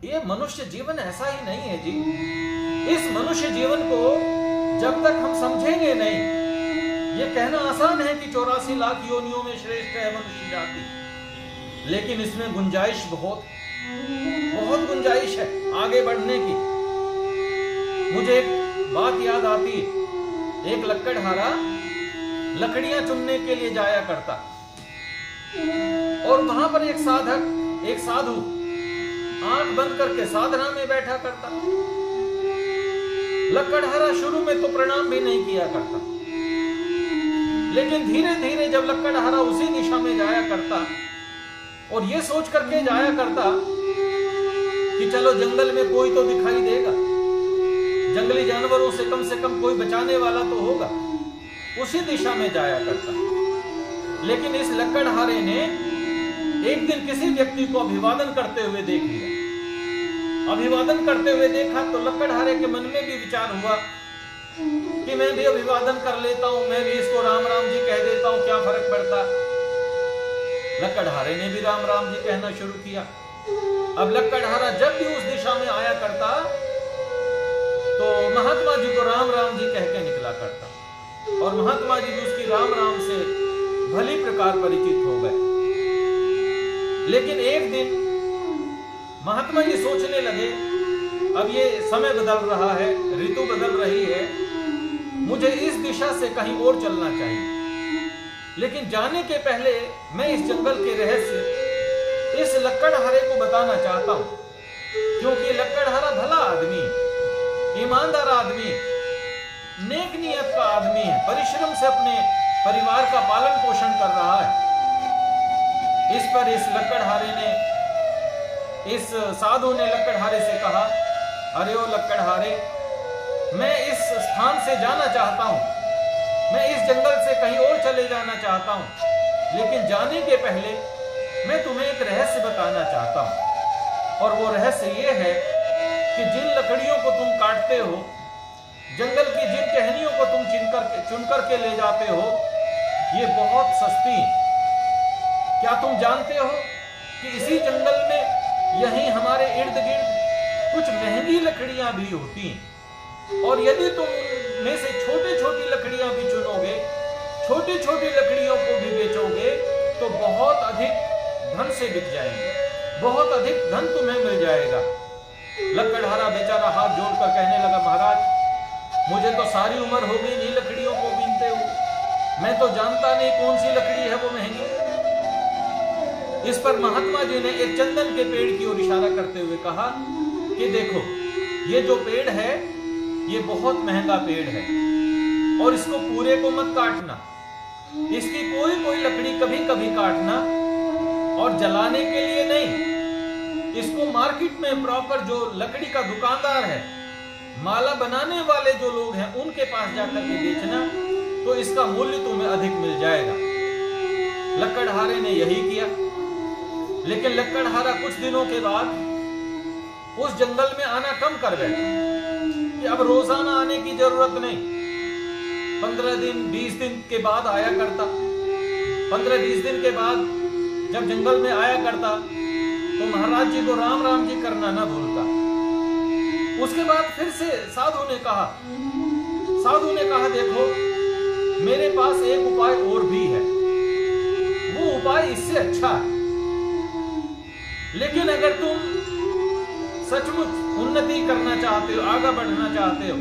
ये मनुष्य जीवन ऐसा ही नहीं है जी। इस मनुष्य जीवन को जब तक हम समझेंगे नहीं, ये कहना आसान है कि 84 लाख योनियों में श्रेष्ठ है मनुष्य जाति, लेकिन इसमें गुंजाइश बहुत गुंजाइश है आगे बढ़ने की। मुझे एक बात याद आती, एक लक्कड़हारा लकड़ियां चुनने के लिए जाया करता, और वहां पर एक साधु आंख बंद करके साधना में बैठा करता। लक्कड़हारा शुरू में तो प्रणाम भी नहीं किया करता, लेकिन धीरे धीरे जब लक्कड़हारा उसी दिशा में जाया करता और ये सोच करके जाया करता कि चलो जंगल में कोई तो दिखाई देगा, जंगली जानवरों से कम कोई बचाने वाला तो होगा, उसी दिशा में जाया करता। लेकिन इस लक्कड़हारे ने एक दिन किसी व्यक्ति को अभिवादन करते हुए देख लिया। अभिवादन करते हुए देखा तो लक्कड़हारे के मन में भी विचार हुआ कि मैं भी अभिवादन कर लेता हूं, मैं भी इसको राम राम जी कह देता हूं, क्या फर्क पड़ता। लक्कड़हारे ने भी राम राम जी कहना शुरू किया। अब लक्कड़हारा जब भी उस दिशा में आया करता तो महात्मा जी को राम राम जी कह के निकला करता, और महात्मा जी भी उसकी राम राम से भली प्रकार परिचित हो गए। लेकिन एक दिन महात्मा जी सोचने लगे, अब ये समय बदल रहा है, ऋतु बदल रही है, मुझे इस दिशा से कहीं और चलना चाहिए। लेकिन जाने के पहले मैं इस जंगल के रहस्य इस लक्कड़हारे को बताना चाहता हूं, क्योंकि लक्कड़हारा भला आदमी, ईमानदार आदमी, नेक नियत का आदमी है, परिश्रम से अपने परिवार का पालन पोषण कर रहा है। इस पर इस लक्कड़हारे ने, इस साधु ने लक्कड़हारे से कहा, अरे ओ लक्कड़हारे, मैं इस स्थान से जाना चाहता हूं, मैं इस जंगल से कहीं और चले जाना चाहता हूं, लेकिन जाने के पहले मैं तुम्हें एक रहस्य बताना चाहता हूं। और वो रहस्य ये है कि जिन लकड़ियों को तुम काटते हो, जंगल की जिन टहनियों को तुम चुन करके ले जाते हो, ये बहुत सस्ती है। क्या तुम जानते हो कि इसी जंगल में यहीं हमारे इर्द गिर्द कुछ महंगी लकड़ियां भी होती हैं, और यदि तुम में से छोटी छोटी लकड़ियां भी चुनोगे, छोटी छोटी लकड़ियों को भी बेचोगे, तो बहुत अधिक धन से बिक जाएंगे, बहुत अधिक धन तुम्हें मिल जाएगा। लक्कड़हारा बेचारा हाथ जोड़कर कहने लगा, महाराज, मुझे तो सारी उम्र हो गई नहीं लकड़ियों को बीनते हुए, मैं तो जानता नहीं कौन सी लकड़ी है वो महंगी। इस पर महात्मा जी ने एक चंदन के पेड़ की ओर इशारा करते हुए कहा कि देखो, ये जो पेड़ है ये बहुत महंगा पेड़ है, और इसको पूरे को मत काटना, इसकी कोई लकड़ी कभी कभी काटना, और जलाने के लिए नहीं, इसको मार्केट में प्रॉपर जो लकड़ी का दुकानदार है, माला बनाने वाले जो लोग हैं, उनके पास जाकर के बेचना, तो इसका मूल्य तुम्हें अधिक मिल जाएगा। लक्कड़हारे ने यही किया। लेकिन लक्कड़हारा कुछ दिनों के बाद उस जंगल में आना कम कर बैठा कि अब रोजाना आने की जरूरत नहीं, 15 दिन 20 दिन के बाद आया करता। 15-20 दिन के बाद जब जंगल में आया करता तो महाराज जी को राम राम जी करना ना भूलता। उसके बाद फिर से साधु ने कहा देखो, मेरे पास एक उपाय और भी है, वो उपाय इससे अच्छा है, लेकिन अगर तुम सचमुच उन्नति करना चाहते हो, आगे बढ़ना चाहते हो,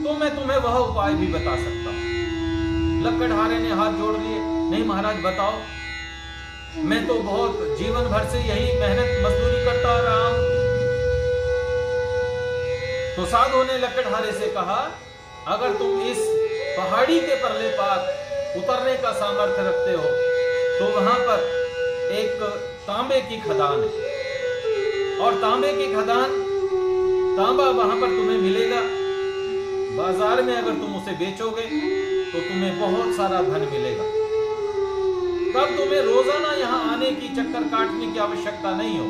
तो मैं तुम्हें वह उपाय भी बता सकता हूं। लक्कड़हारे ने हाथ जोड़ लिए, नहीं महाराज बताओ, मैं तो बहुत जीवन भर से यही मेहनत मजदूरी करता रहा हूं। तो साधु ने लक्कड़हारे से कहा, अगर तुम इस पहाड़ी के परले पार उतरने का सामर्थ्य रखते हो, तो वहां पर एक तांबे की खदान है, और तांबे की खदान, तांबा वहां पर तुम्हें मिलेगा। बाजार में अगर तुम उसे बेचोगे तो तुम्हें बहुत सारा धन मिलेगा, तब तुम्हें रोजाना यहां आने की, चक्कर काटने की आवश्यकता नहीं हो।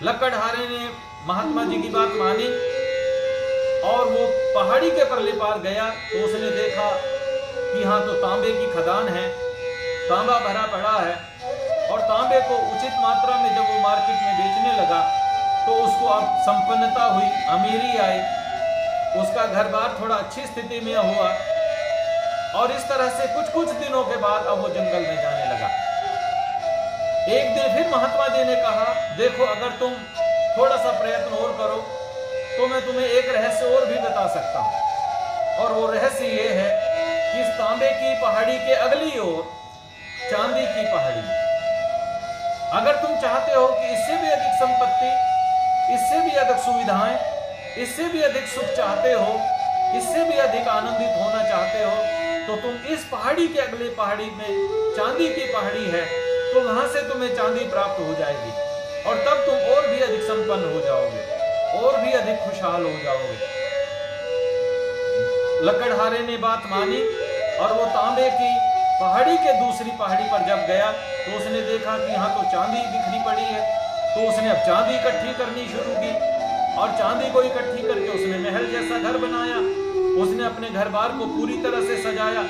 लक्कड़हारे ने महात्मा जी की बात मानी, और वो पहाड़ी के परले पार गया तो उसने देखा कि यहाँ तो तांबे की खदान है, तांबा भरा पड़ा है, और तांबे को उचित मात्रा में जब वो मार्केट में बेचने बेचने लगा तो उसको अब संपन्नता हुई, अमीरी आई, उसका घर बार थोड़ा अच्छी स्थिति में हुआ, और इस तरह से कुछ दिनों के बाद अब वो जंगल में जाने लगा। एक दिन फिर महात्मा जी ने कहा, देखो अगर तुम थोड़ा सा प्रयत्न और करो तो मैं तुम्हें एक रहस्य और भी बता सकता हूं, और वो रहस्य ये है कि इस तांबे की पहाड़ी के अगली ओर चांदी की पहाड़ी, अगर तुम चाहते हो कि इससे भी अधिक संपत्ति, इससे भी अधिक सुविधाएं, इससे भी अधिक सुख चाहते हो, इससे भी अधिक आनंदित होना चाहते हो, तो तुम इस पहाड़ी के अगले पहाड़ी में चांदी की पहाड़ी है, तो वहां से तुम्हें चांदी प्राप्त हो जाएगी, और तब तुम और भी अधिक संपन्न हो जाओगे, और भी अधिक खुशहाल हो जाओगे। लकड़हारे ने बात मानी, और वो तांबे की पहाड़ी के दूसरी पहाड़ी पर जब गया तो उसने देखा कि यहाँ तो चांदी बिखरी पड़ी है, तो उसने अब चांदी इकट्ठी करनी शुरू की, और चांदी को इकट्ठी करके उसने महल जैसा घर बनाया, उसने अपने घर बार को पूरी तरह से सजाया,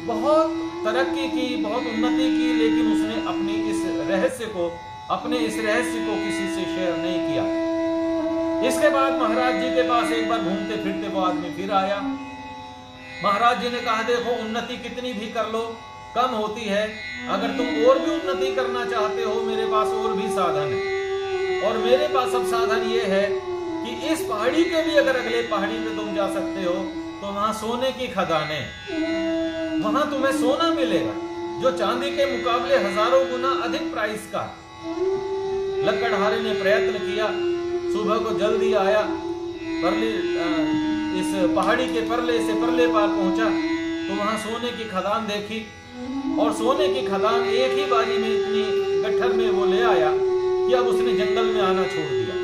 बहुत तरक्की की, बहुत उन्नति की, लेकिन उसने अपने इस रहस्य को किसी से शेयर नहीं किया। इसके बाद महाराज जी के पास एक बार घूमते फिरते वो आदमी फिर आया। महाराज जी ने कहा, देखो उन्नति कितनी भी कर लो कम होती है, अगर तुम और भी उन्नति करना चाहते हो मेरे पास और भी साधन है, और मेरे पास अब साधन ये है कि इस पहाड़ी के भी अगर अगले पहाड़ी पे तुम जा सकते हो तो वहां सोने की खदानें, वहां तुम्हें सोना मिलेगा जो चांदी के मुकाबले हजारों गुना अधिक प्राइस का। लकड़हारे ने प्रयत्न किया, सुबह को जल्दी आया, इस पहाड़ी के परले से परले पार पहुंचा तो वहां सोने की खदान देखी, और सोने की खदान एक ही बारी में इतनी गट्ठर में वो ले आया कि अब उसने जंगल में आना छोड़ दिया।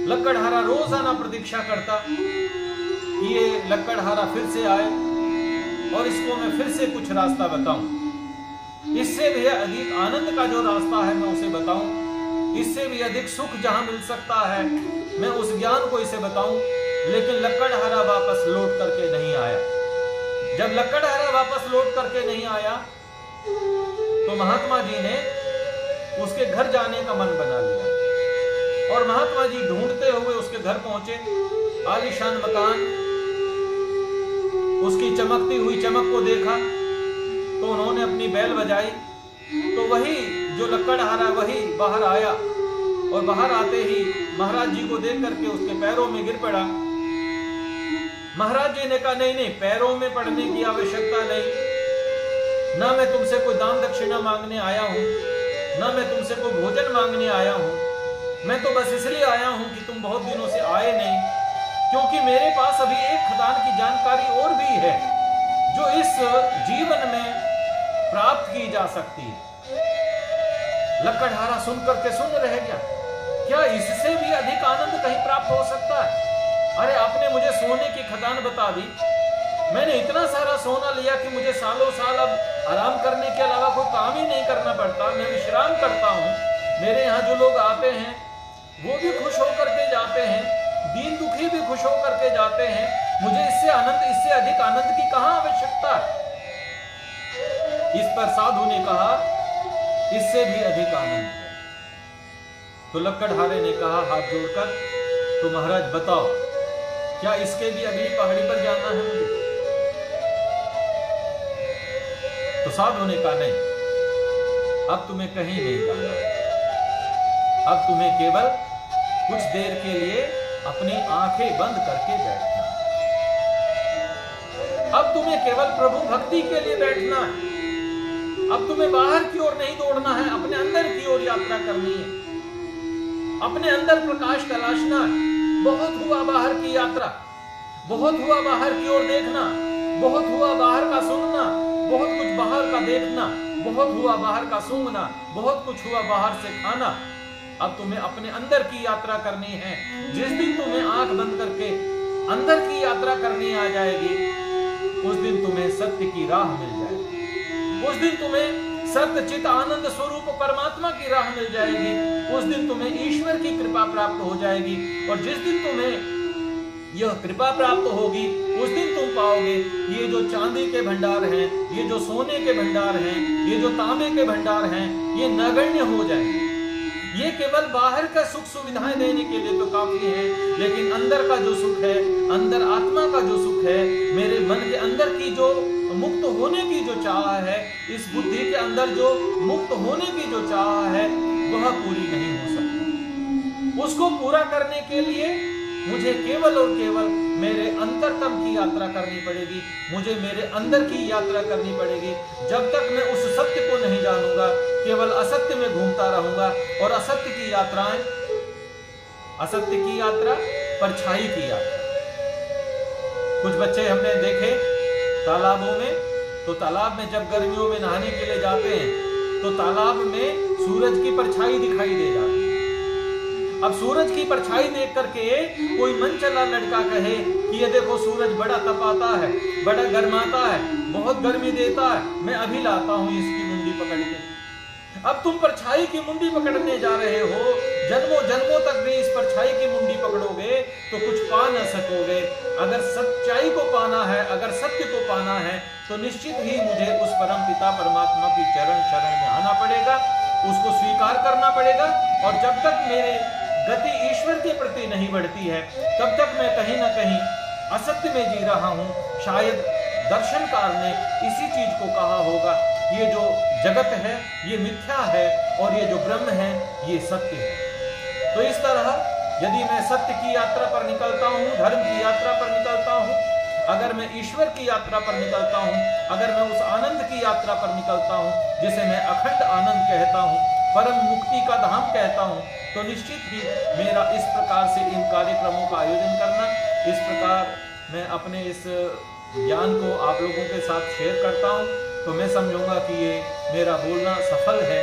लकड़हारा रोजाना प्रतीक्षा करता कि ये लकड़हारा फिर से आए और इसको मैं फिर से कुछ रास्ता बताऊं, इससे भी अधिक आनंद का जो रास्ता है मैं उसे बताऊं, इससे भी अधिक सुख जहां मिल सकता है मैं उस ज्ञान को इसे बताऊं। लेकिन लकड़हारा वापस लौट करके नहीं आया। जब लकड़हारा वापस लौट करके नहीं आया तो महात्मा जी ने उसके घर जाने का मन बना लिया, और महात्मा जी ढूंढते हुए उसके घर पहुंचे। आलीशान मकान, उसकी चमकती हुई चमक को देखा तो उन्होंने अपनी बैल बजाई, तो वही जो लकड़हारा वही बाहर आया, और बाहर आते ही महाराज जी को देख करके उसके पैरों में गिर पड़ा। महाराज जी ने कहा, नहीं नहीं, पैरों में पड़ने की आवश्यकता नहीं, ना मैं तुमसे कोई दान दक्षिणा मांगने आया हूं, ना मैं तुमसे कोई भोजन मांगने आया हूं, मैं तो बस इसलिए आया हूं कि तुम बहुत दिनों से आए नहीं, क्योंकि मेरे पास अभी एक खदान की जानकारी और भी है जो इस जीवन में प्राप्त की जा सकती है। लकड़हारा सुन करके सुन रह गया, क्या इससे भी अधिक आनंद कहीं प्राप्त हो सकता है? अरे आपने मुझे सोने की खदान बता दी, मैंने इतना सारा सोना लिया कि मुझे सालों साल अब आराम करने के अलावा कोई काम ही नहीं करना पड़ता, मैं विश्राम करता हूँ, मेरे यहाँ जो लोग आते हैं वो भी खुश होकर के जाते हैं, दीन दुखी भी खुश होकर के जाते हैं, मुझे इससे अधिक आनंद की कहाँ आवश्यकता है? इस पर साधु ने कहा, इससे भी अधिक आनंद है। तो लकड़हारे ने कहा हाथ जोड़कर, तो महाराज बताओ, क्या इसके भी अगली पहाड़ी पर जाना है मुझे? तो साधु ने कहा, नहीं, अब तुम्हें कहीं नहीं जाना, अब तुम्हें केवल कुछ देर के लिए अपनी आंखें बंद करके बैठना, अब तुम्हें केवल प्रभु भक्ति के लिए बैठना है, अब तुम्हें बाहर की ओर नहीं दौड़ना है, अपने अंदर की ओर यात्रा करनी है, अपने अंदर प्रकाश तलाशना है। बहुत हुआ बाहर की यात्रा, बहुत हुआ बाहर की ओर देखना, बहुत हुआ बाहर का सुनना, बहुत कुछ बाहर का देखना, बहुत हुआ बाहर का सूंघना, बहुत कुछ हुआ बाहर से खाना। अब तुम्हें अपने अंदर की यात्रा करनी है। जिस दिन तुम्हें आंख बंद करके अंदर की यात्रा करनी आ जाएगी, उस दिन तुम्हें सत्य की राह मिल जाएगी, उस दिन तुम्हें सत्य चित आनंद स्वरूप परमात्मा की राह मिल जाएगी, उस दिन तुम्हें ईश्वर की कृपा प्राप्त हो जाएगी। और जिस दिन तुम्हें यह कृपा प्राप्त होगी, उस दिन तुम पाओगे ये जो चांदी के भंडार हैं, ये जो सोने के भंडार हैं, ये जो तांबे के भंडार हैं, ये नगण्य हो जाएंगे, ये केवल बाहर का सुख सुविधाएं देने के लिए तो काफी है, लेकिन अंदर का जो सुख है, अंदर आत्मा का जो सुख है, मेरे मन के अंदर की जो मुक्त होने की जो चाह है, इस बुद्धि के अंदर जो मुक्त होने की जो चाह है, वह पूरी नहीं हो सकती। उसको पूरा करने के लिए मुझे केवल और केवल मेरे अंतरतम की यात्रा करनी पड़ेगी, मुझे मेरे अंदर की यात्रा करनी पड़ेगी। जब तक मैं उस सत्य को नहीं जानूंगा, केवल असत्य में घूमता रहूंगा। और असत्य की यात्राएं, असत्य की यात्रा, परछाई की यात्रा। कुछ बच्चे हमने देखे तालाबों में, तो तालाब में जब गर्मियों में नहाने के लिए जाते हैं तो तालाब में सूरज की परछाई दिखाई दे जाती है। अब सूरज की परछाई देख करके कोई मन चला लड़का कहे कि ये देखो सूरज बड़ा तपाता है, बड़ा गर्माता है, बहुत गर्मी देता है, मैं अभी लाता हूं इसकी मुंडी पकड़ के। अब तुम परछाई की मुंडी पकड़ने जा रहे हो, जन्मों जन्मों तक भी इस परछाई की मुंडी पकड़ोगे तो कुछ पा न सकोगे। अगर सच्चाई को पाना है, अगर सत्य को पाना है, तो निश्चित ही मुझे उस परम पिता परमात्मा की चरण शरण में आना पड़ेगा, उसको स्वीकार करना पड़ेगा। और जब तक मेरे गति ईश्वर के प्रति नहीं बढ़ती है, तब तक मैं कहीं ना कहीं असत्य में जी रहा हूं। शायद दर्शनकार ने इसी चीज को कहा होगा, ये जो जगत है ये मिथ्या है और ये जो ब्रह्म है ये सत्य है। तो इस तरह यदि मैं सत्य की यात्रा पर निकलता हूँ, धर्म की यात्रा पर निकलता हूँ, अगर मैं ईश्वर की यात्रा पर निकलता हूँ, अगर मैं उस आनंद की यात्रा पर निकलता हूँ जिसे मैं अखंड आनंद कहता हूँ, परम मुक्ति का धाम कहता हूँ, तो निश्चित ही मेरा इस प्रकार से इन कार्यक्रमों का आयोजन करना, इस प्रकार मैं अपने इस ज्ञान को आप लोगों के साथ शेयर करता हूँ, तो मैं समझूंगा कि ये मेरा बोलना सफल है।